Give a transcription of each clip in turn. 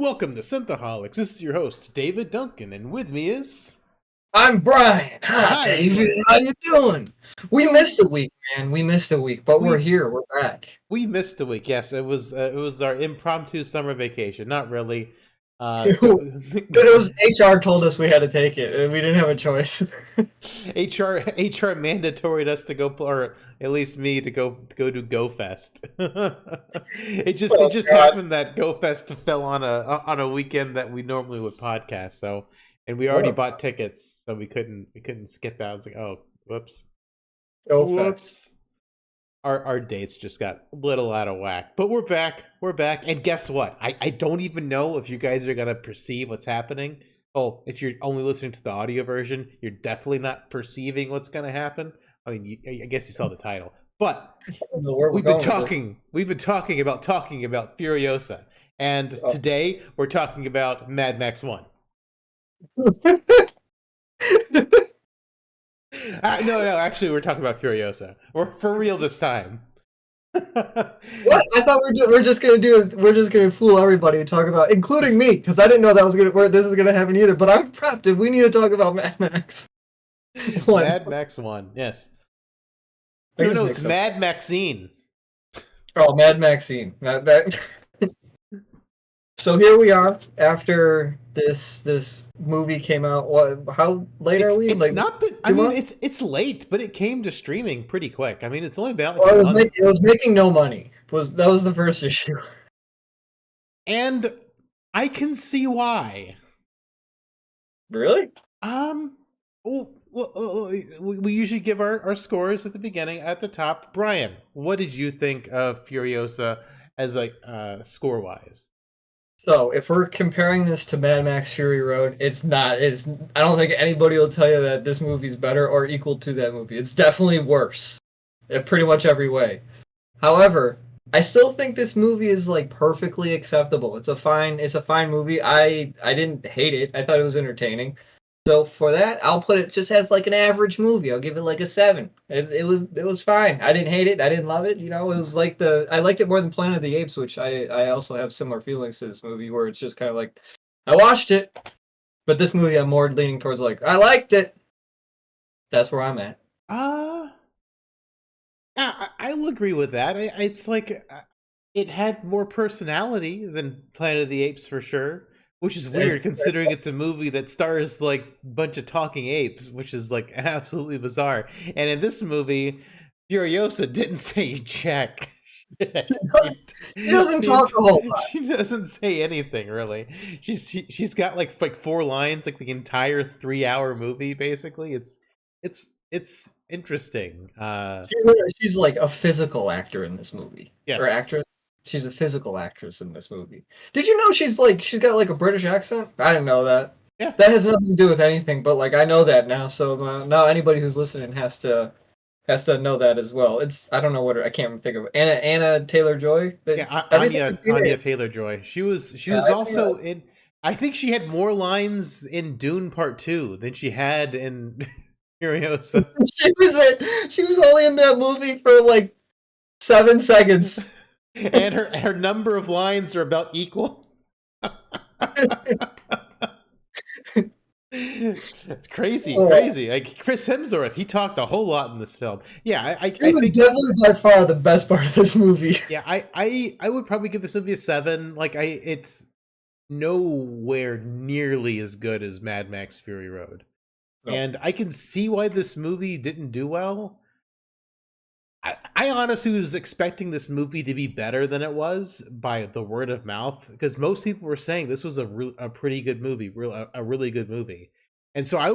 Welcome to Synthaholics. This is your host, David Duncan, and with me is... I'm Brian. Hi, Hi! David. How you doing? We missed a week, man. We missed a week, but we're We here. We're back. we missed a week. Yes, it was our impromptu summer vacation. Not really. It was HR told us we had to take it, and we didn't have a choice. HR mandatoried us to go, or at least me to go do GoFest. It just God. happened that GoFest fell on a weekend that we normally would podcast. So, and we What already a bought tickets, so we couldn't skip that. I was like, oh, whoops. go fest. Whoops. Our dates just got a little out of whack. But we're back. We're back. And guess what? I don't even know if you guys are going to perceive what's happening. Oh, if you're only listening to the audio version, you're definitely not perceiving what's going to happen. I mean, I guess you saw the title. But I don't know where we're we've been going talking about Furiosa. And with today we're talking about Mad Max 1. this. No, actually, we're talking about Furiosa. We're for real this time. What? I thought we're just gonna fool everybody and talk about, including me, because I didn't know that was where this is gonna happen either. But I'm prepped if we need to talk about Mad Max. One. Mad Max 1, yes. I No, just it's mixed up. Mad Maxine. Oh, Mad Maxine. That. So here we are after this movie came out. What? How late are we? It's Like not been. I 2 mean, months? it's late, but it came to streaming pretty quick. I mean, it's only been out like Well, a month, it was making no money. That was the first issue. and I can see why. Really? We usually give our scores at the beginning, at the top. Brian, what did you think of Furiosa as like score wise? So if we're comparing this to Mad Max Fury Road, it's not. I don't think anybody will tell you that this movie's better or equal to that movie. It's definitely worse, in pretty much every way. However, I still think this movie is like perfectly acceptable. It's a fine movie. I didn't hate it. I thought it was entertaining. So for that, I'll put it just as like an average movie. I'll give it like a 7. It was fine. I didn't hate it. I didn't love it. You know, it was like I liked it more than Planet of the Apes, which I also have similar feelings to this movie, where it's just kind of like I watched it, but this movie I'm more leaning towards like I liked it. That's where I'm at. Uh I'll agree with that. It's like it had more personality than Planet of the Apes for sure, which is And weird considering it's a movie that stars like a bunch of talking apes, which is like absolutely bizarre. And in this movie, Furiosa didn't say jack. Shit. he doesn't talk a whole lot. She doesn't say anything really. She's got like 4 lines like the entire 3-hour movie basically. It's interesting. She's like a physical actor in this movie. Yes. Or actress. She's a physical actress in this movie. Did you know she's got like a British accent? I didn't know that. Yeah. That has nothing to do with anything, but like I know that now. So now anybody who's listening has to know that as well. I don't know I can't even think of it. Anna Taylor-Joy. Yeah, Anya Taylor-Joy. She was also in. I think she had more lines in Dune Part 2 than she had in Furiosa. She was only in that movie for like 7 seconds. And her number of lines are about equal. That's crazy. Like Chris Hemsworth, he talked a whole lot in this film. Yeah, I It was think definitely by far the best part of this movie. yeah, I would probably give this movie a 7. Like it's nowhere nearly as good as Mad Max Fury Road. No. And I can see why this movie didn't do well. I honestly was expecting this movie to be better than it was by the word of mouth, because most people were saying this was a pretty good movie, a really good movie. And so I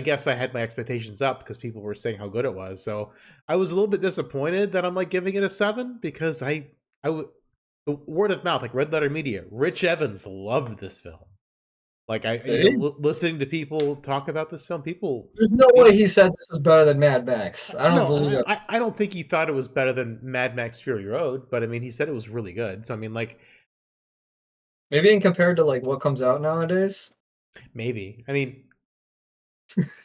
guess I had my expectations up because people were saying how good it was. So I was a little bit disappointed that I'm like giving it a 7 because the word of mouth, like Red Letter Media, Rich Evans loved this film. Like listening to people talk about this film, There's no way he said this was better than Mad Max. I don't believe it. I don't think he thought it was better than Mad Max Fury Road, but I mean, he said it was really good. So I mean, like, maybe in compared to like what comes out nowadays. maybe. I mean,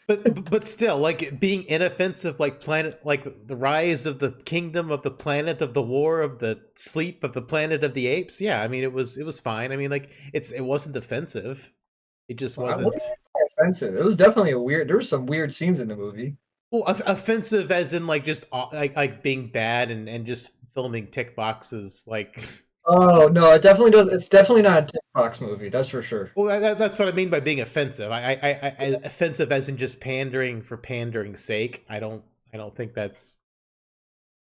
But still, like being inoffensive, like planet, like the rise of the kingdom of the planet of the war of the sleep of the planet of the apes. Yeah, I mean it was fine. I mean like it wasn't offensive. It just What do you wasn't. mean by offensive? It was definitely a weird. There were some weird scenes in the movie. Well, offensive as in like just like being bad and just filming tick boxes. Like, Oh no, it definitely does. It's definitely not a tick box movie. That's for sure. well, that's what I mean by being offensive. I offensive as in just pandering for pandering's sake. I don't think that's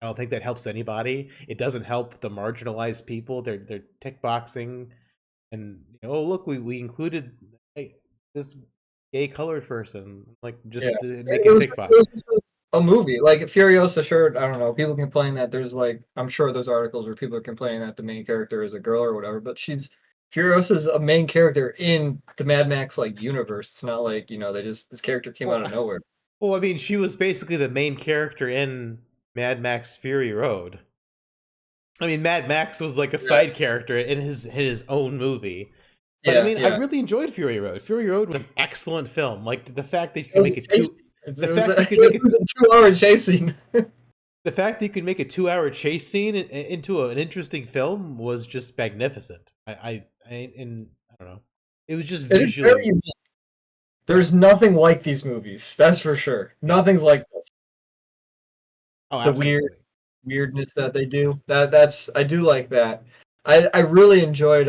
I don't think that helps anybody. It doesn't help the marginalized people. They're tick boxing, and oh look, we included this gay colored person, like Yeah, just to make it a was, tick it box. was just a movie. Like Furiosa, sure. I don't know. People complain that there's like, I'm sure there's articles where people are complaining that the main character is a girl or whatever. But Furiosa's a main character in the Mad Max like universe. It's not like they just this character came out Well, of nowhere. well, I mean, she was basically the main character in Mad Max Fury Road. I mean, Mad Max was like a Yeah, side character in his own movie. But I yeah, mean, I yeah. really enjoyed Fury Road. Fury Road was an excellent film. Like the fact that you It could was make a it chase two, scene. It the was fact a, you could make it it, was a 2 hour chase scene. the fact that you could make a 2 hour chase scene into an interesting film was just magnificent. And I don't know, it was just It is very visually, unique. yeah. There's nothing like these movies. That's for sure. Yeah. Nothing's like this. Oh, The weird absolutely. weirdness that they do. That's I do like that. I really enjoyed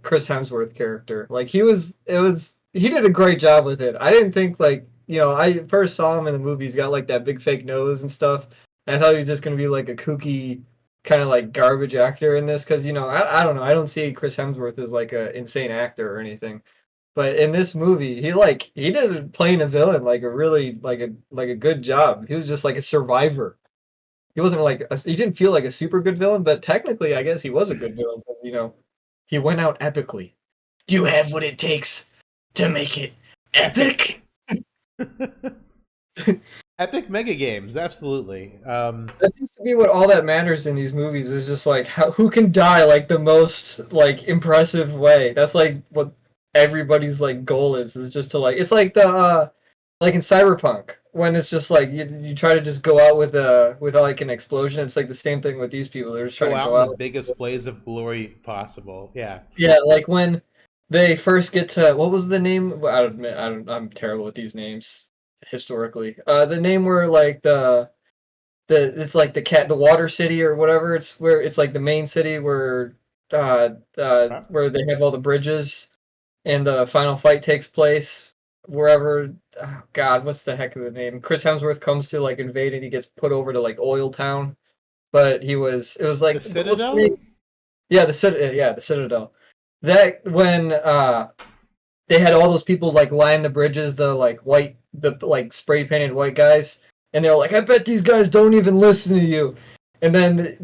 Chris Hemsworth character. Like he did a great job with it. I didn't think like I first saw him in the movie. He's got like that big fake nose and stuff. And I thought he was just gonna be like a kooky kind of like garbage actor in this because I don't know. I don't see Chris Hemsworth as like a insane actor or anything. But in this movie, he did playing a villain like a really like a good job. He was just like a survivor. He wasn't like he didn't feel like a super good villain, but technically, I guess he was a good villain because he went out epically. Do you have what it takes to make it epic? Epic. Epic mega games, absolutely. That seems to be what all that matters in these movies is just like who can die like the most like impressive way. That's like what everybody's like goal is just to like it's like the like in Cyberpunk when it's just like you try to just go out with like an explosion. It's like the same thing with these people. They're just trying Go to out go in the out. biggest blaze of glory possible. Yeah. Yeah, like when they first get to what was the name? Well, I admit I'm terrible with these names historically. The name where like the it's like the water city or whatever. It's where it's like the main city where they have all the bridges and the final fight takes place wherever. Oh God, what's the heck of the name? Chris Hemsworth comes to like invade and he gets put over to like Oil Town, but it was The like what was the Citadel? name? Yeah, the Citadel. That when they had all those people like line the bridges, the like spray painted white guys, and they're like, I bet these guys don't even listen to you. And then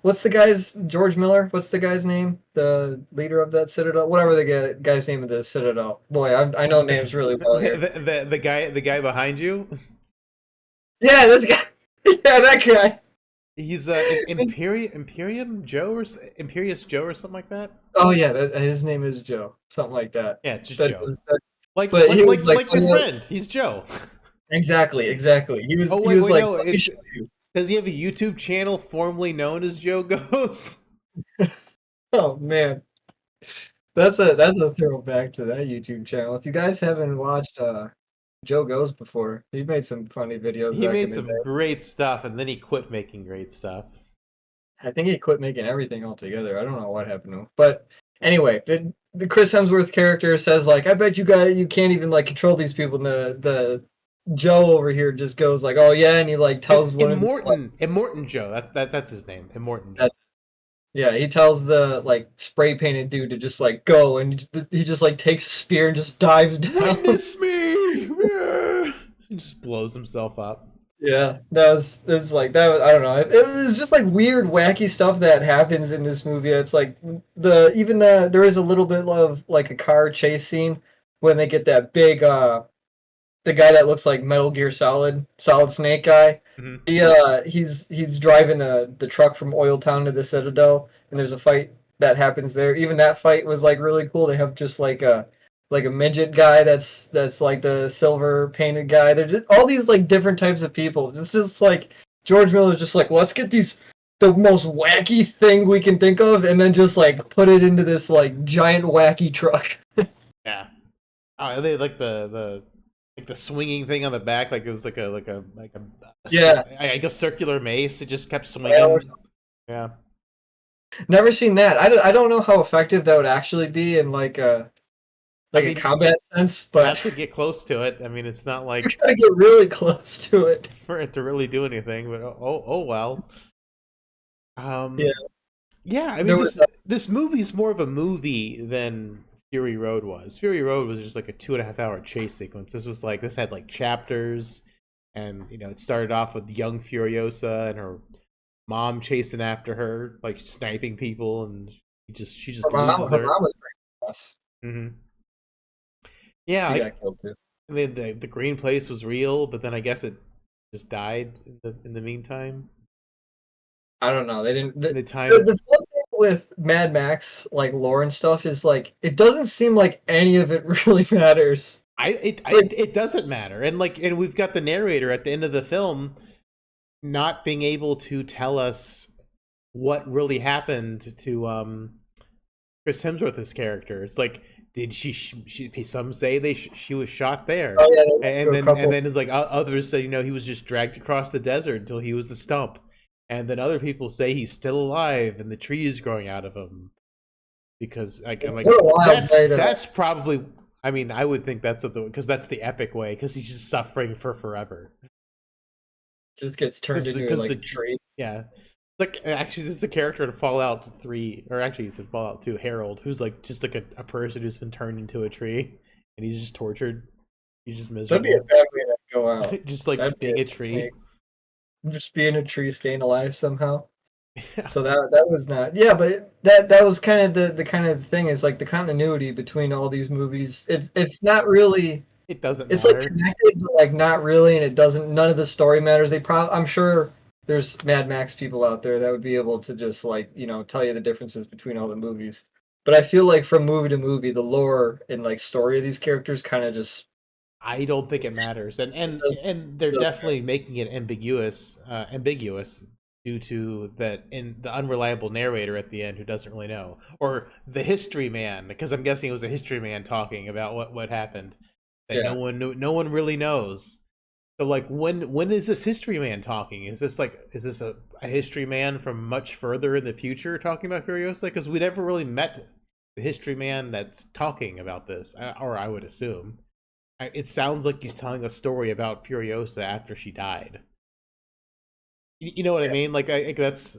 what's the guy's George Miller? What's the guy's name? The leader of that Citadel, whatever the guy's name of the Citadel. Boy, I know names really well here. The guy behind you? Yeah, this guy. Yeah, that guy. He's Imperium Joe or Imperious Joe or something like that. Oh yeah, his name is Joe, something like that. Yeah, just That, Joe. that Like but he was like, like your friend. He's Joe. exactly. Oh He wait, was wait, like, no. let me It's show you. does he have a YouTube channel formerly known as Joe Goes? Oh man, that's a throwback to that YouTube channel. If you guys haven't watched Joe Goes before, he made some funny videos He back in made the some day. great stuff, and then he quit making great stuff. I think he quit making everything altogether. I don't know what happened to him. But anyway, the Chris Hemsworth character says like, I bet you can't even like control these people. And the Joe over here just goes like, oh yeah, and he like tells one of the like, Immortan Joe. That's his name. Immortan Joe. that yeah, he tells the like spray painted dude to just like go, and he just like takes a spear and just dives down. Witness me! He just blows himself up. Yeah, that's like that. I don't know. It was just like weird, wacky stuff that happens in this movie. It's like there is a little bit of like a car chase scene when they get that big the guy that looks like Metal Gear Solid Snake guy. Mhm. He's driving the truck from Oil Town to the Citadel, and there's a fight that happens there. Even that fight was like really cool. They have just like like a midget guy that's like the silver painted guy. There's just all these like different types of people. It's just like George Miller's just like, let's get the most wacky thing we can think of, and then just like put it into this like giant wacky truck. Yeah. Oh, they like the swinging thing on the back, like it was Yeah. I guess circular mace. It just kept Well, swinging. Yeah. never seen that. I don't know how effective that would actually be in like a I a mean, combat sense, you have but to get close to it. I mean, it's not you like gotta get really close to it. for it to really do anything, but oh well. Yeah, Yeah, I mean there was this movie's more of a movie than Fury Road was. Fury Road was just like a 2.5 hour chase sequence. This had like chapters, and it started off with young Furiosa and her mom chasing after her, like sniping people, and she just loses her her. mom was pretty fast. Hmm. Yeah, She I, got killed too. the green place was real, but then I guess it just died in the meantime. I don't know. They didn't. In the The time, fun thing with Mad Max, like lore and stuff, is like it doesn't seem like any of it really matters. Like, it doesn't matter, and we've got the narrator at the end of the film not being able to tell us what really happened to Chris Hemsworth's character. It's like, did some say she was shot there, oh yeah, and a couple. then it's like others say he was just dragged across the desert until he was a stump, and then other people say he's still alive and the tree is growing out of him because I'm like, What a wild way to. that's probably. I mean, I would think that's because that's the epic way, because he's just suffering for forever. Just gets turned into like a tree. Yeah, like actually, this is a character in Fallout 3, or actually it's in Fallout 2, Harold, who's like just like a person who's been turned into a tree, and he's just tortured. He's just That'd be a miserable, bad way to go out. just like That'd be being a tree. just being a tree, staying alive somehow. Yeah, So that was not. Yeah, but that was kind of the kind of thing is like the continuity between all these movies. It's not really. it doesn't It's like matter. connected, but like not really, and it doesn't. None of the story matters. I'm sure there's Mad Max people out there that would be able to just like tell you the differences between all the movies. But I feel like from movie to movie, the lore and like story of these characters kind of just I don't think it matters, and they're definitely making it ambiguous due to that in the unreliable narrator at the end who doesn't really know, or the history man, because I'm guessing it was a history man talking about what happened that yeah. no one really knows. So like, when is this history man talking? Is this a history man from much further in the future talking about Furiosa? Because we never really met the history man that's talking about this, or I would assume. It sounds like he's telling a story about Furiosa after she died. You know what I mean? Like, that's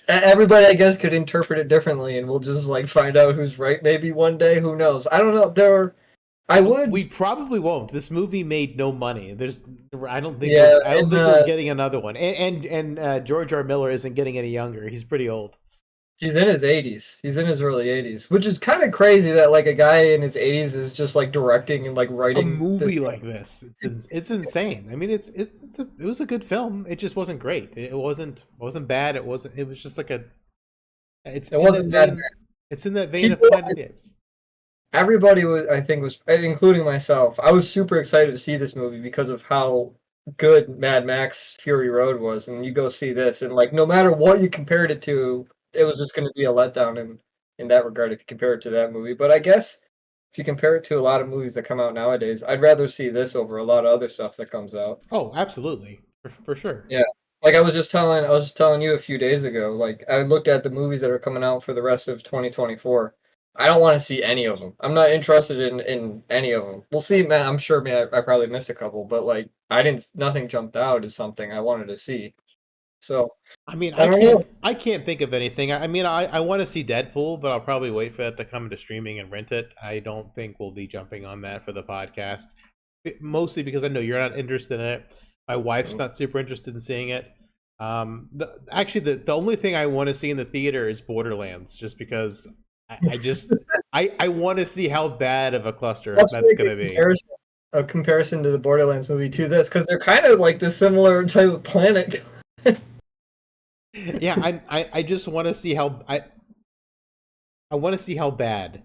Everybody, I guess, could interpret it differently, and we'll just like find out who's right. Maybe one day, who knows? I don't know. I would. we probably won't. This movie made no money. Yeah, I don't and think we're getting another one. And George R. Miller isn't getting any younger. He's pretty old. he's in his 80s. He's in his early 80s, which is kind of crazy that like a guy in his 80s is just like directing and like A writing this. movie like this, it's insane. I mean, it was a good film. It just wasn't great. It wasn't bad. It wasn't. It was just like a. It's It in that wasn't that vein. bad. It's in that vein of People, Planet of the Apes. everybody was, I think, was including myself. I was super excited to see this movie because of how good Mad Max Fury Road was, and you go see this, and like no matter what you compared it to, it was just going to be a letdown in that regard if you compare it to that movie. But I guess if you compare it to a lot of movies that come out nowadays, I'd rather see this over a lot of other stuff that comes out. Oh, absolutely, for sure. Yeah. Like I was just telling you a few days ago, like I looked at the movies that are coming out for the rest of 2024. I don't want to see any of them. I'm not interested in any of them. We'll see, man. I'm sure, man, I probably missed a couple, but like nothing jumped out as something I wanted to see. So, I mean, I don't know. I can't think of anything. I mean, I want to see Deadpool, but I'll probably wait for that to come to streaming and rent it. I don't think we'll be jumping on that for the podcast, mostly because I know you're not interested in it. My wife's not super interested in seeing it. The only thing I want to see in the theater is Borderlands, just because I just I want to see how bad of a cluster Let's that's make gonna be. a comparison to the Borderlands movie to this because they're kind of like the similar type of planet. Yeah, I just want to see how I want to see how bad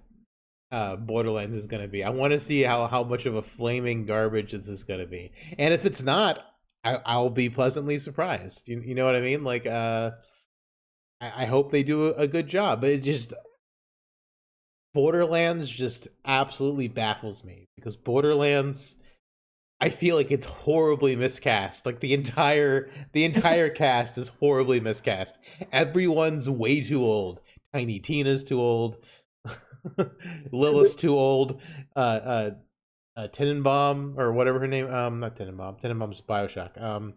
Borderlands is going to be. I want to see how much of a flaming garbage this is going to be, and if it's not, I'll be pleasantly surprised. You know what I mean? Like, I hope they do a good job. But it just Borderlands just absolutely baffles me because Borderlands, I feel like it's horribly miscast. Like the entire cast is horribly miscast. Everyone's way too old. Tiny Tina's too old. Lilith's too old. Tenenbaum or whatever her name. Not Tenenbaum. Tenenbaum's Bioshock.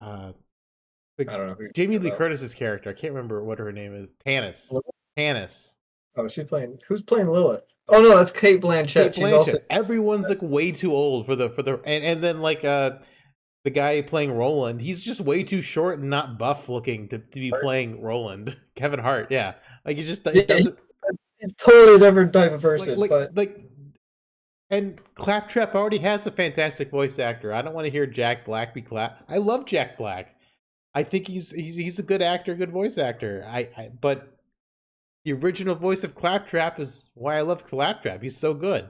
Uh, I don't know who Jamie you're Lee about. Curtis's character. I can't remember what her name is. Tannis. Tannis. Oh, she's playing. Who's playing Lilith? Oh no, that's Kate Blanchett. Kate She's also. Blanchett. Everyone's like way too old for the and then like the guy playing Roland, he's just way too short and not buff looking to be playing Roland. Kevin Hart, yeah. Like Yeah, it doesn't he's a totally different type of person, like but like and Claptrap already has a fantastic voice actor. I don't want to hear Jack Black be Clap. I love Jack Black. I think he's a good actor, good voice actor. But the original voice of Claptrap is why I love Claptrap. He's so good.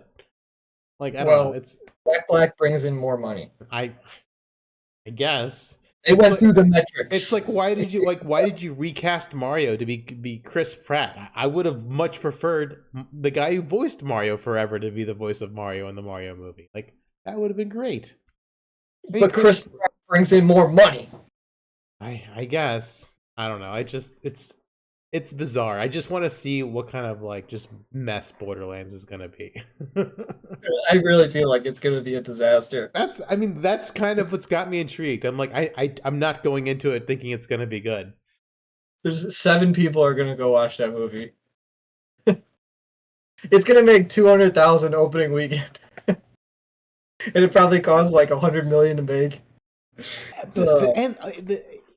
Like I don't know. well, It's Jack Black brings in more money. I guess They it's went like through the metrics. it's like why did you recast Mario to be Chris Pratt? I would have much preferred the guy who voiced Mario forever to be the voice of Mario in the Mario movie. Like that would have been great. I mean, But Chris Pratt brings in more money. I guess I don't know. It's bizarre. I just want to see what kind of like just mess Borderlands is gonna be. I really feel like it's going to be a disaster. That's kind of what's got me intrigued. I'm like I'm not going into it thinking it's gonna be good. There's 7 people are going to go watch that movie. It's going to make 200,000 opening weekend. And it probably costs like 100 million to make.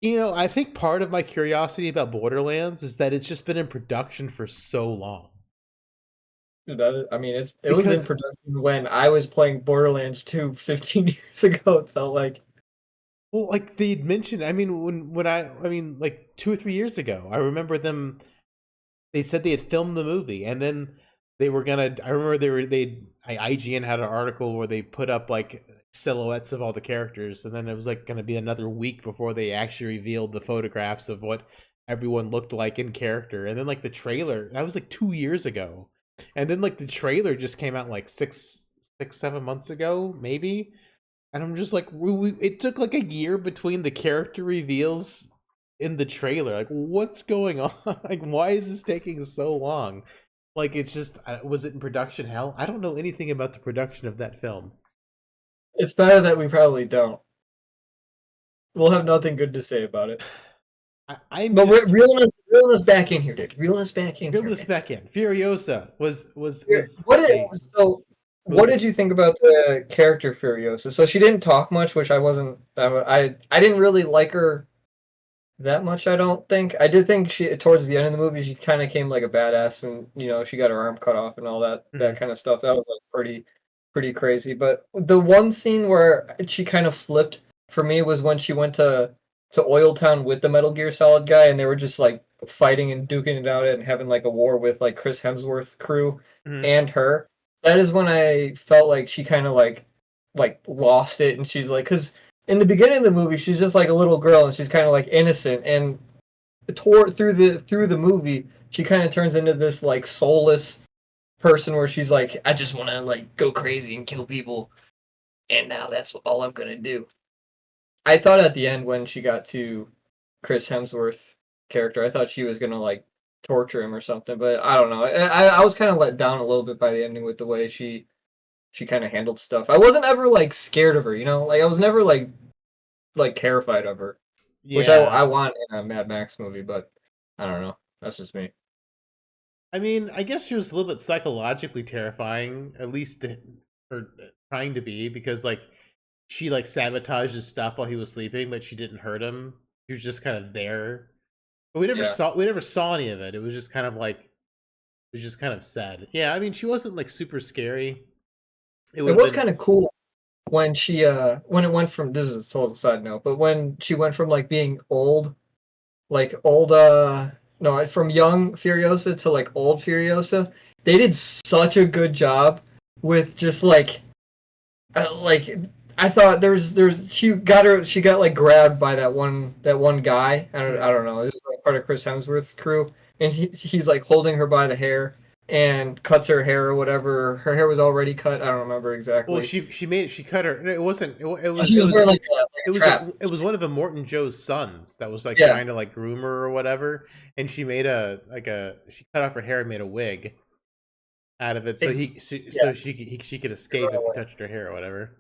I think part of my curiosity about Borderlands is that it's just been in production for so long. It was in production when I was playing Borderlands 2 15 years ago. It felt like. Well, like they'd mentioned, like 2 or 3 years ago, I remember them. They said they had filmed the movie, and then they were gonna. I remember IGN had an article where they put up like silhouettes of all the characters, and then it was like gonna be another week before they actually revealed the photographs of what everyone looked like in character, and then like the trailer that was like 2 years ago, and then like the trailer just came out like 7 months ago, maybe. And I'm just like, it took like a year between the character reveals in the trailer. Like, what's going on? Like, why is this taking so long? Like, it's just, was it in production hell? I don't know anything about the production of that film. It's better that we probably don't. We'll have nothing good to say about it. But reeling us back in here, dude. Reeling us back in. Reel us back in. Furiosa was. What did you think about the character Furiosa? So she didn't talk much, which I wasn't. I didn't really like her that much. I don't think. I did think she towards the end of the movie she kind of came like a badass, and she got her arm cut off and all that kind of stuff. That was like pretty crazy. But the one scene where she kind of flipped for me was when she went to Oil Town with the Metal Gear Solid guy, and they were just like fighting and duking it out and having like a war with like Chris Hemsworth crew and her. That is when I felt like she kind of like lost it, and she's like, because in the beginning of the movie she's just like a little girl and she's kind of like innocent, and through the movie she kind of turns into this like soulless person where she's like, I just want to like go crazy and kill people, and now that's all I'm gonna do. I thought at the end when she got to Chris Hemsworth character, I thought she was gonna like torture him or something, but I don't know. I was kind of let down a little bit by the ending with the way she kind of handled stuff. I wasn't ever like scared of her, like I was never like terrified of her, which I want in a Mad Max movie, but I don't know. That's just me. I mean, I guess she was a little bit psychologically terrifying, at least or trying to be, because like she like sabotaged his stuff while he was sleeping, but she didn't hurt him. She was just kind of there. But we never saw any of it. It was just kind of like, it was just kind of sad. Yeah, I mean, she wasn't like super scary. It was kind of cool when she when it went from, this is a total side note, but when she went from like being old, no, from young Furiosa to like old Furiosa, they did such a good job with just like I thought she got like grabbed by that one guy. I don't know. It was like part of Chris Hemsworth's crew, and he's like holding her by the hair and cuts her hair or whatever. Her hair was already cut. I don't remember Well, exactly. she cut her. It wasn't. It was. She It was was. wearing like It a was. trap. It was one of Immortan Joe's sons that was like Yeah, trying to like groom her or whatever, and she made she cut off her hair and made a wig out of it, so yeah. she could escape if he touched her hair or whatever.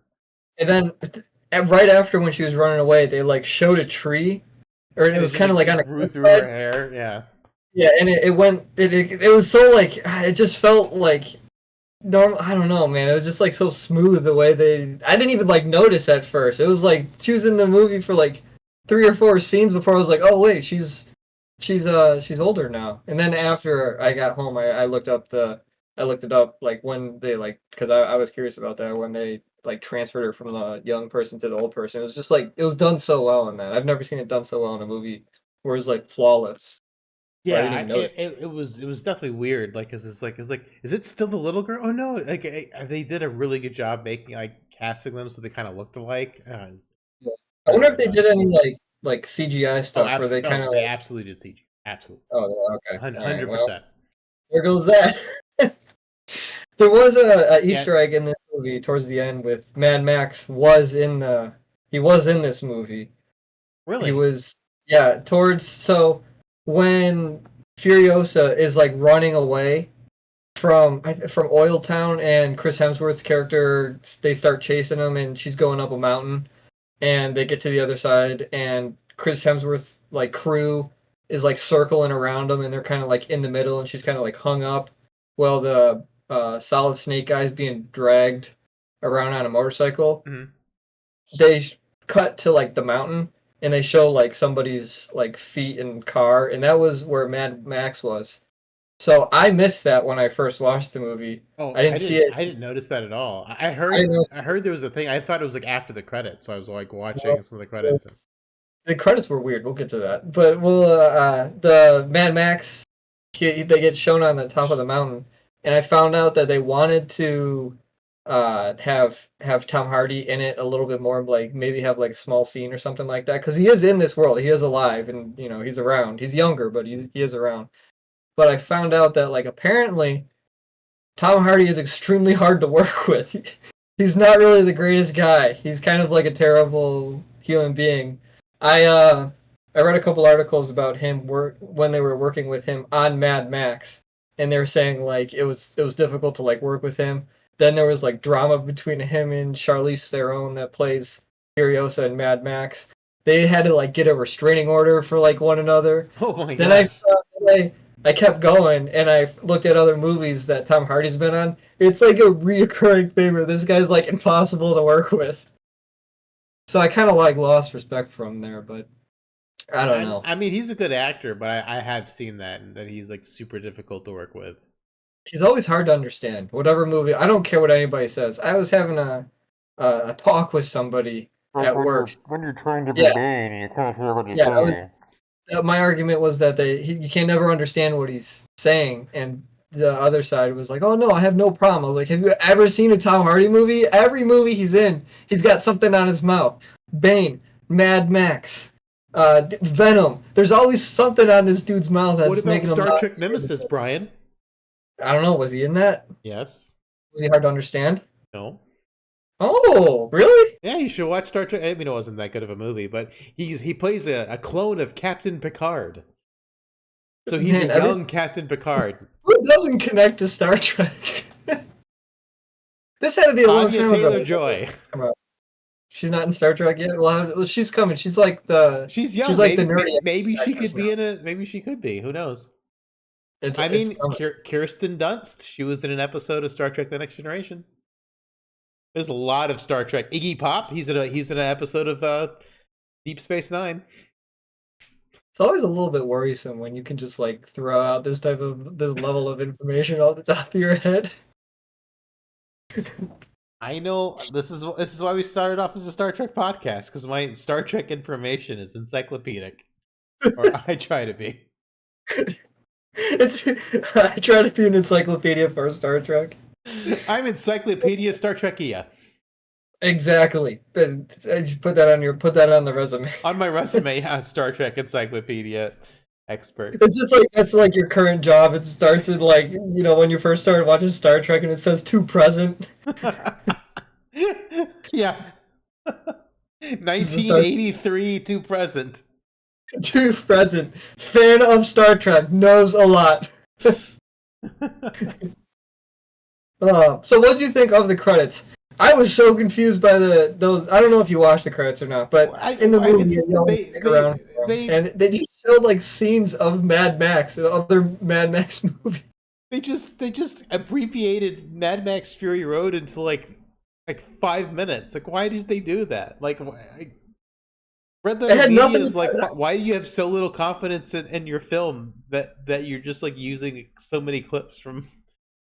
And then right after when she was running away, they like showed a tree, or it And was it just kind of like it on a grew through her cliffside. hair. Yeah. Yeah, and it was so like it just felt like normal. I don't know, man. It was just like so smooth the way they. I didn't even like notice at first. It was like she was in the movie for like 3 or 4 scenes before I was like, oh wait, she's older now. And then after I got home, I looked it up like when they like because I was curious about that when they like transferred her from the young person to the old person. It was just like it was done so well in that. I've never seen it done so well in a movie where it's like flawless. Where I Yeah, didn't even notice. it was definitely weird. Like, cause it's like, is it still the little girl? Oh no! Like, they did a really good job making like casting them so they kind of looked alike. Yeah. I Very wonder if very they much. did any like CGI Oh, stuff where they kind of they like absolutely did CG. Absolutely, oh okay all right well 100%. there goes that. There was a Yeah, Easter egg in this movie towards the end with Mad Max was in the he was in this movie. He really. was yeah towards so when Furiosa is like running away from Oil Town and Chris Hemsworth's character they start chasing him and she's going up a mountain and they get to the other side and Chris Hemsworth's like crew is like circling around him and they're kind of like in the middle and she's kind of like hung up while the Solid Snake guy's being dragged around on a motorcycle. Mhm. They cut to like the mountain and they show like somebody's like feet and car and that was where Mad Max was. So I missed that when I first watched the movie. Oh, I didn't see it. I didn't notice that at all. I didn't know I heard there was a thing. I thought it was like after the credits, so I was like watching some of the credits. And, the credits were weird. We'll get to that. But the Mad Max, they get shown on the top of the mountain, and I found out that they wanted to have Tom Hardy in it a little bit more, like maybe have like a small scene or something like that, because he is in this world. He is alive, and you know he's around. He's younger, but he is around. But I found out that like apparently Tom Hardy is extremely hard to work with. He's not really the greatest guy. He's kind of like a terrible human being. I uh I read a couple articles about him when they were working with him on Mad Max, and they were saying like it was difficult to like work with him. Then there was like drama between him and Charlize Theron that plays Furiosa and Mad Max. They had to like get a restraining order for like one another. oh my Then I gosh! I kept going and I looked at other movies that Tom Hardy's been on. It's like a reoccurring thing where this guy's like impossible to work with. So I kind of like lost respect from there, but I don't know. I mean, he's a good actor, but I have seen that he's like super difficult to work with. He's always hard to understand. Whatever movie, I don't care what anybody says. I was having a talk with somebody Like at work. when you're trying to be Yeah, Bane, you can't hear what he's yeah. saying. My argument was that you can never understand what he's saying, and the other side was like, "Oh no, I have no problem." I was like, "Have you ever seen a Tom Hardy movie? Every movie he's in, he's got something on his mouth. Bane, Mad Max, Venom. There's always something on this dude's mouth What that's about making him Star not. Trek Nemesis, Brian? I don't know. Was he in that? Yes. Was he hard to understand? No. Oh, really? Yeah, you should watch Star Trek. I mean, it wasn't that good of a movie, but he plays a clone of Captain Picard. So he's Man, a young Captain Picard. who doesn't connect to Star Trek? This had to be a long Anya time Taylor ago. Joy. She's not in Star Trek yet. Well, she's coming. She's like She's young. she's like the Maybe nerdy. maybe she actress could be now. in a. Maybe she could be. Who knows? I It's mean, coming. Kirsten Dunst. She was in an episode of Star Trek: The Next Generation. There's a lot of Star Trek. Iggy Pop. He's in an episode of Deep Space Nine. It's always a little bit worrisome when you can just like throw out this level of information off the top of your head. I know this is why we started off as a Star Trek podcast, because my Star Trek information is encyclopedic, or I try to be. It's I try to be an encyclopedia for Star Trek. I'm Encyclopedia Star Trekia. Exactly. Just put that on the resume. On my resume, Star Trek Encyclopedia expert. It's just like that's like your current job. It starts in like when you first started watching Star Trek and it says to present. Yeah. 1983 to present. To present. Fan of Star Trek, knows a lot. So what do you think of the credits? I was so confused by those. I don't know if you watched the credits or not, but in the movie, you always stick around for them. And they just showed like scenes of Mad Max, and other Mad Max movies. They just abbreviated Mad Max Fury Road into like 5 minutes. Like, why did they do that? Like, Red Letter Media is like, why do you have so little confidence in your film that you're just like using so many clips from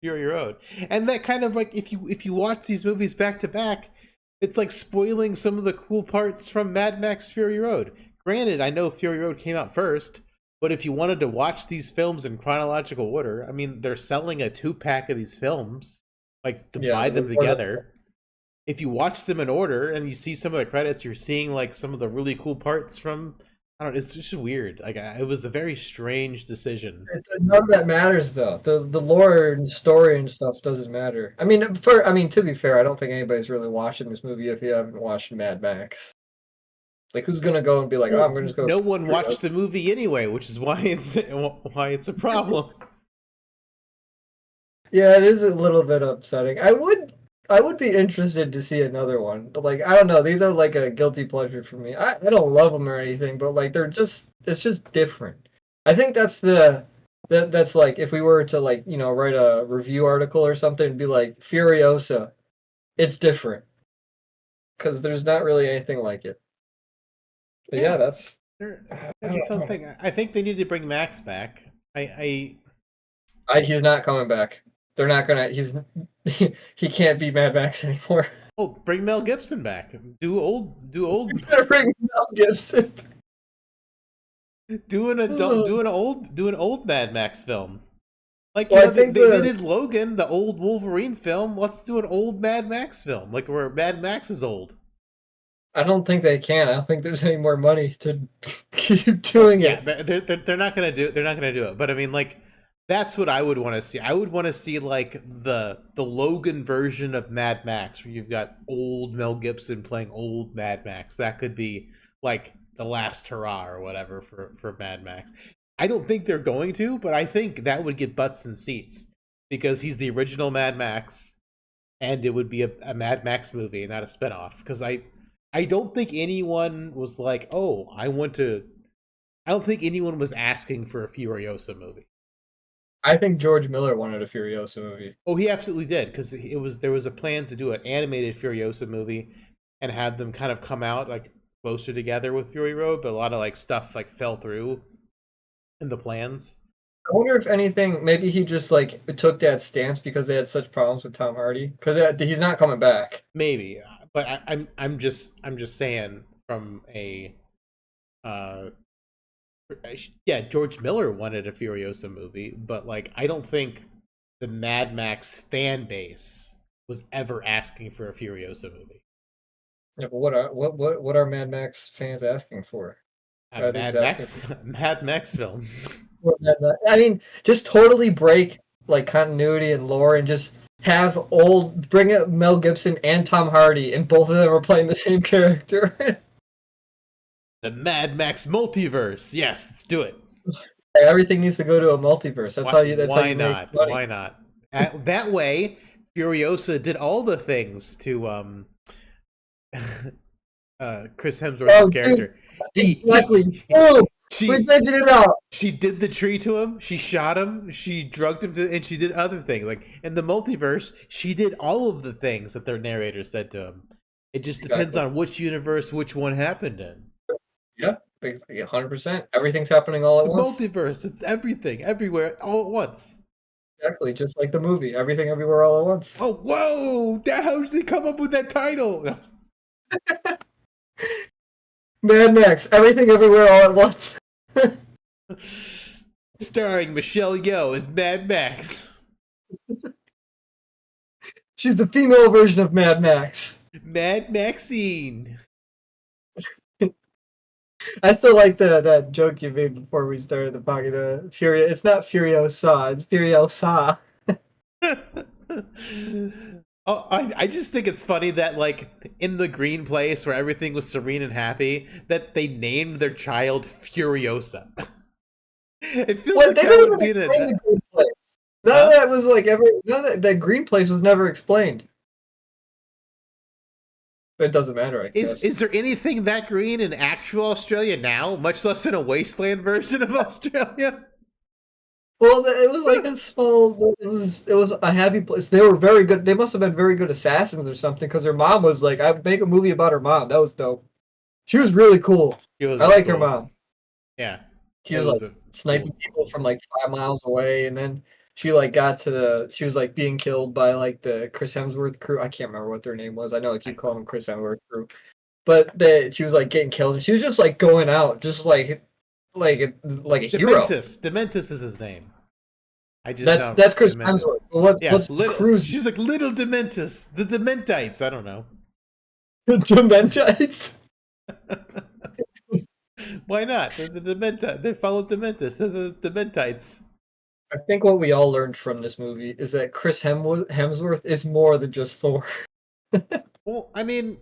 Fury Road? And that kind of like, if you watch these movies back to back, it's like spoiling some of the cool parts from Mad Max Fury Road. Granted, I know Fury Road came out first, but if you wanted to watch these films in chronological order, I mean, they're selling a 2-pack of these films, like to buy them together. If you watch them in order and you see some of the credits, you're seeing like some of the really cool parts from. I don't know. It's just weird. Like, it was a very strange decision. None of that matters though. The lore and story and stuff doesn't matter. I mean, to be fair, I don't think anybody's really watching this movie if you haven't watched Mad Max. Like, who's gonna go and be like, "Oh, I'm gonna just go." No one watched the movie anyway, which is why it's a problem. Yeah, it is a little bit upsetting. I would be interested to see another one. But like, I don't know. These are like a guilty pleasure for me. I don't love them or anything, but like it's just different. I think that's like if we were to like write a review article or something, it'd be like Furiosa. It's different because there's not really anything like it. But yeah, that's something. I think they need to bring Max back. He's not coming back. They're not gonna. He can't be Mad Max anymore. Oh, bring Mel Gibson back. Do old. You better bring Mel Gibson. Do an old Mad Max film. Like, they did Logan, the old Wolverine film. Let's do an old Mad Max film, like where Mad Max is old. I don't think they can. I don't think there's any more money to keep doing it. Yeah, they're not gonna do it. They're not gonna do it. But I mean, like, that's what I would want to see. I would want to see like the Logan version of Mad Max, where you've got old Mel Gibson playing old Mad Max. That could be like the last hurrah or whatever for Mad Max. I don't think they're going to, but I think that would get butts in seats because he's the original Mad Max, and it would be a Mad Max movie, not a spinoff. Because I don't think anyone was like, oh, I don't think anyone was asking for a Furiosa movie. I think George Miller wanted a Furiosa movie. Oh, he absolutely did, because there was a plan to do an animated Furiosa movie and have them kind of come out like closer together with Fury Road, but a lot of like stuff like fell through in the plans. I wonder if anything, maybe he just like took that stance because they had such problems with Tom Hardy, because he's not coming back. Maybe, but I'm just saying from a yeah, George Miller wanted a Furiosa movie, but like I don't think the Mad Max fan base was ever asking for a Furiosa movie. Yeah, but what are Mad Max fans asking for? Mad Max film. I mean, just totally break like continuity and lore, and just bring up Mel Gibson and Tom Hardy, and both of them are playing the same character. The Mad Max multiverse. Yes, let's do it. Everything needs to go to a multiverse. That's how you. That's why how you not? Make money. Why not? That way, Furiosa did all the things to Chris Hemsworth's character. Exactly. She did the tree to him. She shot him. She drugged him, and she did other things. Like in the multiverse, she did all of the things that their narrator said to him. It just depends on which universe, which one happened in. Yeah, 100%. Everything's happening all at once. Multiverse, it's everything, everywhere, all at once. Exactly, just like the movie, everything, everywhere, all at once. Oh, whoa! How did they come up with that title? Mad Max, everything, everywhere, all at once. Starring Michelle Yeoh as Mad Max. She's the female version of Mad Max. Mad Maxine. I still like that joke you made before we started the podcast. The Fury. It's not Furiosa. It's Furiosa. Oh, I just think it's funny that like in the green place where everything was serene and happy, that they named their child Furiosa. It feels What like they that didn't would even be explain the green place. None huh? of that was like ever. None of that green place was never explained. But it doesn't matter, I guess. Is there anything that green in actual Australia now, much less in a wasteland version of Australia? Well, it was like a small. It was a happy place. They were very good. They must have been very good assassins or something. Because her mom was like, I'd make a movie about her mom. That was dope. She was really cool. It was I really liked her cool. mom. Yeah, She it was was like a sniping cool. people from like 5 miles away, and then she like got to the. She was like being killed by like the Chris Hemsworth crew. I can't remember what their name was. I know I keep calling them Chris Hemsworth crew, but she was like getting killed, and she was just like going out, just like a hero. Dementus is his name. I just That's know that's Chris Dementus. Hemsworth. But Yeah, what's little. Cruz? She's like little Dementus, the Dementites. I don't know. Dementites. Why not? They're the Dementites. They follow Dementus. They're the Dementites. I think what we all learned from this movie is that Chris Hemsworth is more than just Thor. Well, I mean,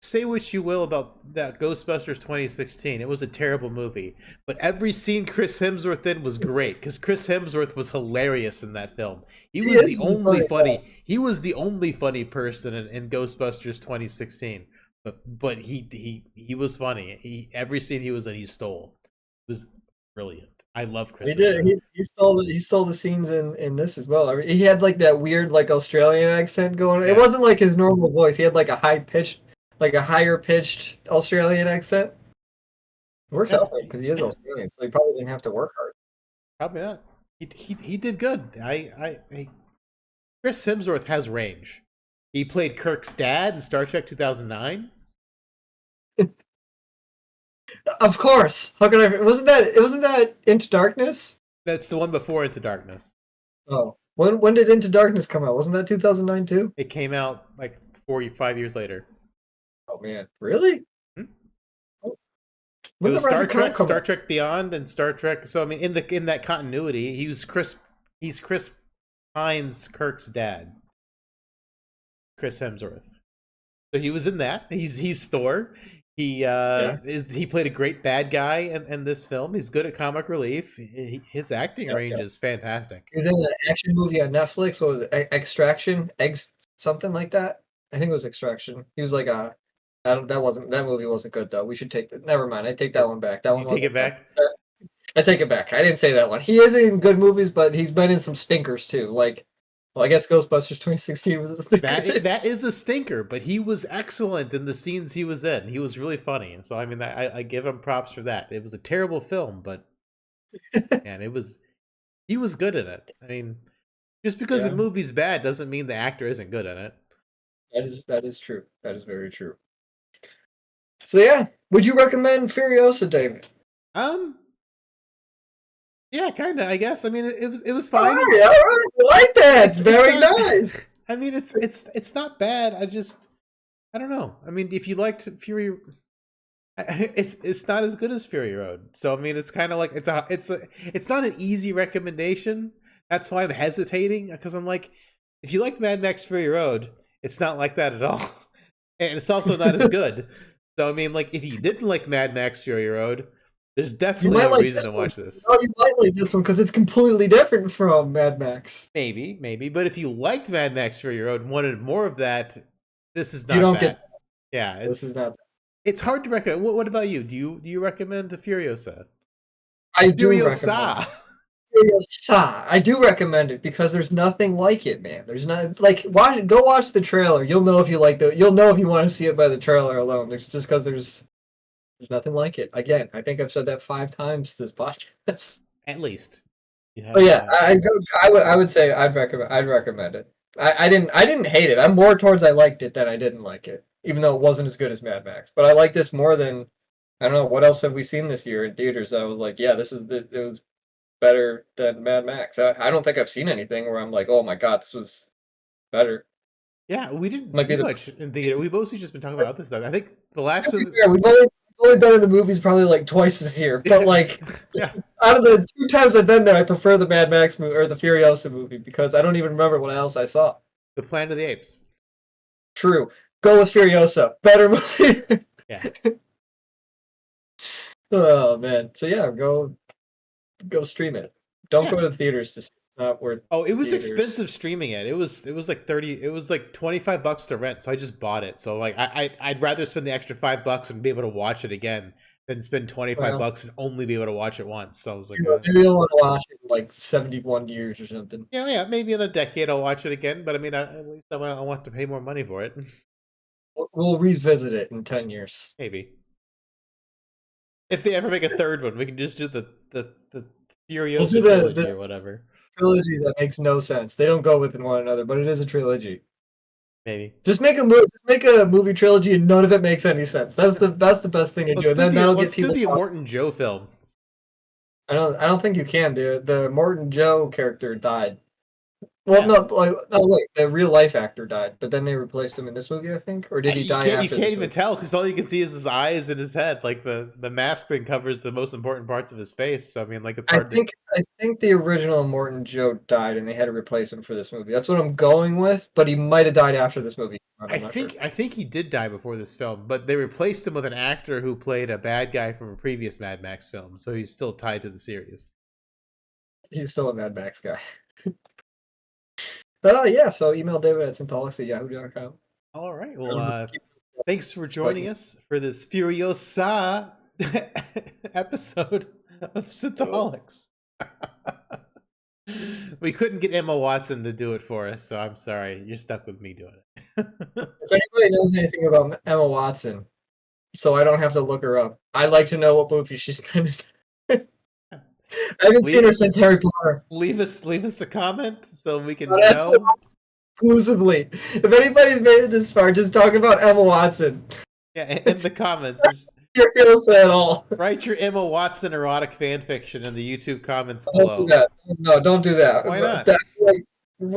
say what you will about that Ghostbusters 2016. It was a terrible movie, but every scene Chris Hemsworth in was great because Chris Hemsworth was hilarious in that film. He He was the is a only funny funny. guy. He was the only funny person in Ghostbusters 2016. But he was funny. Every scene he was in, he stole. It was brilliant. I love He Chris did. Hemsworth. He stole the scenes in this as well. I mean, he had like that weird like Australian accent going. It Yeah, wasn't like his normal voice. He had like a higher pitched Australian accent. It works yeah, out for him because he is Australian, so he probably didn't have to work hard. probably not. He did good. Chris Hemsworth has range. He played Kirk's dad in Star Trek 2009. Of course. How could I? Wasn't that Into Darkness? That's the one before Into Darkness. Oh, when did Into Darkness come out? Wasn't that 2009 too? It came out like 5 years later. Oh man, really? Hmm? It When did was Red Crown come Star out? Trek Beyond, and Star Trek. So I mean, in that continuity, he's Chris Pine's Kirk's dad, Chris Hemsworth. So he was in that. He's Thor. Yeah, He played a great bad guy in this film. He's good at comic relief. His acting yeah, range yeah. is fantastic. He was in an action movie on Netflix. What was it? Extraction, eggs, something like that. I think it was Extraction. He was like a. I don't, that movie wasn't good though. We should take that. Never mind. I take that one back. That Did you one take it wasn't good. back? I take it back. I didn't say that one. He is in good movies, but he's been in some stinkers too. Like, well, I guess Ghostbusters 2016 was a stinker. That is a stinker, but he was excellent in the scenes he was in. He was really funny. So I mean, I give him props for that. It was a terrible film, but man, he was good in it. I mean, just because a Yeah, movie's bad doesn't mean the actor isn't good in it. that is true. That is very true. So yeah, would you recommend Furiosa, David? Um, yeah, kind of. I guess. I mean, it was All fine. right, all right. I like that. It's It's very not. nice. I mean, it's not bad. I don't know. I mean, if you liked Fury, it's not as good as Fury Road. So I mean, it's kind of like it's not an easy recommendation. That's why I'm hesitating because I'm like, if you like Mad Max Fury Road, it's not like that at all, and it's also not as good. So I mean, like, if you didn't like Mad Max Fury Road, there's You definitely might no like reason this to one. watch this. Oh, you might like this one because it's completely different from Mad Max. Maybe, but if you liked Mad Max Fury Road and wanted more of that, this is You not don't get that. Yeah, this is not. it's hard to recommend. What about you? Do you recommend the Furiosa? I do recommend Furiosa. Furiosa. I do recommend it because there's nothing like it, man. There's not like go watch the trailer. You'll know if you like the. You'll know if you want to see it by the trailer alone. There's just because there's nothing like it. Again, I think I've said that 5 times this podcast. At least you But have. yeah, I would say I'd recommend it. I didn't hate it. I'm more towards I liked it than I didn't like it, even though it wasn't as good as Mad Max. But I like this more than I don't know what else have we seen this year in theaters. I was like, yeah, it was better than Mad Max. I don't think I've seen anything where I'm like, oh my god, this was better. Yeah, we didn't Might see be the. much in theater. We've mostly just been talking about other stuff. I think the To last be movie. fair, we've only been in the movies probably like twice this year, but like Yeah, out of the 2 times I've been there, I prefer the Mad Max movie or the Furiosa movie because I don't even remember what else I saw. the Planet of the Apes. True. Go with Furiosa. Better movie. Yeah, Oh man. So yeah, go stream it. Don't yeah. go to the theaters to see it. It's not worth Oh, it was theaters. expensive streaming it. It was like 30. It was like $25 to rent. So I just bought it. So like I'd rather spend the extra $5 and be able to watch it again than spend 25 Well, bucks and only be able to watch it once. So I was like, maybe you'll want to watch it in like 71 years or something. yeah, maybe in a decade I'll watch it again. But I mean, at least I want to pay more money for it. We'll revisit it in 10 years. Maybe if they ever make a third one, we can just do the We'll do Furiosa the trilogy or whatever. trilogy that makes no sense. They don't go within one another, but it is a trilogy. Maybe. Just make a movie trilogy and none of it makes any sense. That's the best thing to do. And then that'll get Let's do people the talking. Immortan Joe film. I don't think you can do it. The Morton Joe character died. Well, Yeah. no, wait. The real life actor died, but then they replaced him in this movie, I think, or did he die after? You can't this even movie? tell because all you can see is his eyes and his head. Like the mask thing covers the most important parts of his face. So I mean, like it's hard I think the original Morton Joe died, and they had to replace him for this movie. That's what I'm going with, but he might have died after this movie. I'm not sure. I think he did die before this film, but they replaced him with an actor who played a bad guy from a previous Mad Max film, so he's still tied to the series. He's still a Mad Max guy. But yeah, so email David at Synthaholics@yahoo.com. All right. Well, thanks for joining us for this Furiosa episode of Synthaholics. We couldn't get Emma Watson to do it for us, so I'm sorry. You're stuck with me doing it. If anybody knows anything about Emma Watson, so I don't have to look her up, I'd like to know what movie she's been in. I haven't seen her since Harry Potter. Leave us a comment so we can know. Exclusively. If anybody's made it this far, just talk about Emma Watson. Yeah, in the comments. Just Furiosa at all. write your Emma Watson erotic fan fiction in the YouTube comments Don't below. do that. No, don't do that. Why not?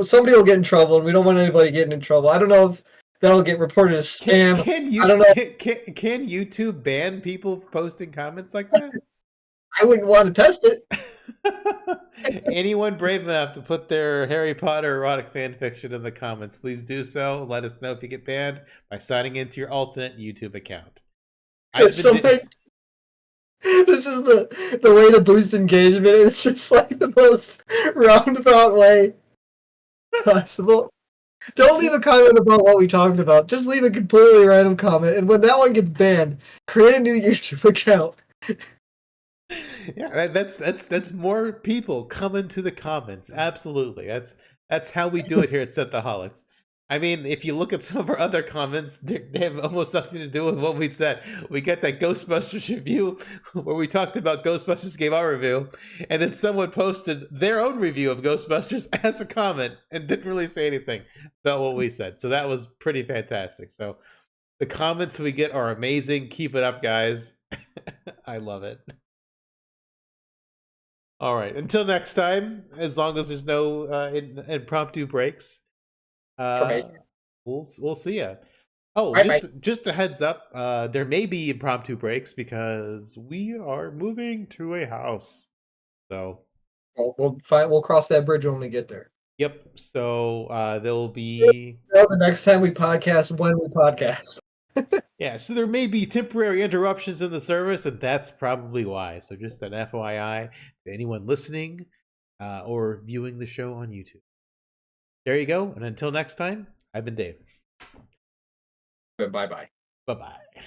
Somebody will get in trouble, and we don't want anybody getting in trouble. I don't know if that'll get reported as spam. I don't know. Can YouTube ban people posting comments like that? I wouldn't want to test it. Anyone brave enough to put their Harry Potter erotic fan fiction in the comments, please do so. Let us know if you get banned by signing into your alternate YouTube account. This is the way to boost engagement. It's just like the most roundabout way possible. Don't leave a comment about what we talked about. Just leave a completely random comment, and when that one gets banned, create a new YouTube account. Yeah, that's more people coming to the comments. Absolutely, that's how we do it here at Synthaholics. I mean, if you look at some of our other comments, they have almost nothing to do with what we said. We get that Ghostbusters review where we talked about Ghostbusters, gave our review, and then someone posted their own review of Ghostbusters as a comment and didn't really say anything about what we said. So that was pretty fantastic. So the comments we get are amazing. Keep it up, guys. I love it. All right. Until next time, as long as there's no impromptu breaks, we'll see ya. Oh, just a heads up. There may be impromptu breaks because we are moving to a house. So we'll cross that bridge when we get there. Yep. So there'll be the next time we podcast when we podcast. Yeah, so there may be temporary interruptions in the service, and that's probably why. So just an FYI to anyone listening or viewing the show on YouTube. There you go. And until next time, I've been Dave. Bye-bye. Bye-bye.